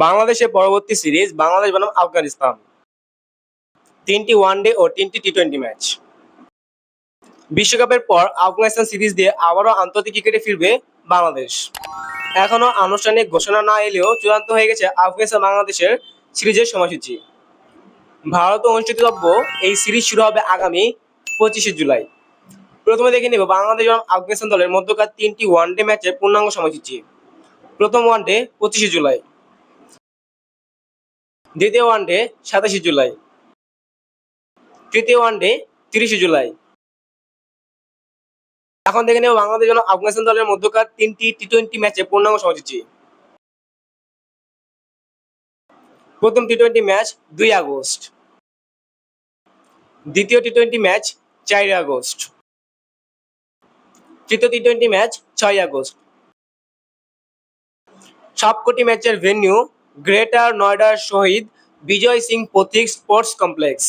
বাংলাদেশের পরবর্তী সিরিজ বাংলাদেশ বনাম আফগানিস্তান। 3টি ওয়ানডে ও 3টি টি-20 ম্যাচ। বিশ্বকাপের পর আফগানিস্তান সিরিজ দিয়ে আবারও আন্তর্জাতিক ক্রিকেটে ফিরবে বাংলাদেশ। এখনো আনুষ্ঠানিক ঘোষণা না এলেও চূড়ান্ত হয়ে গেছে আফগানিস্তান বাংলাদেশের সিরিজের সময়সূচি। ভারতে অনুষ্ঠিতব্য এই সিরিজ শুরু হবে আগামী 25শে জুলাই। প্রথমে দেখে নেব বাংলাদেশ এবং আফগানিস্তান দলের মধ্যকার 3টি ওয়ানডে ম্যাচের পূর্ণাঙ্গ সময়সূচি। প্রথম ওয়ানডে 25শে জুলাই, দ্বিতীয় ওয়ানডে 27শে জুলাই, তৃতীয় ওয়ানডে 30শে জুলাই। এখন দেখে নেব বাংলাদেশ এবং আফগানিস্তান দলের মধ্যকার 3টি টি-20 ম্যাচের পূর্ণাঙ্গ সময়সূচি। প্রথম টি-20 ম্যাচ 2 আগস্ট, দ্বিতীয় টি-20 ম্যাচ 4 আগস্ট, তৃতীয় টি-20 ম্যাচ 6 আগস্ট। সবকটি ম্যাচের ভেন্যু গ্রেটার নয়ডার শহীদ বিজয় সিং প্রতীক স্পোর্টস কমপ্লেক্স।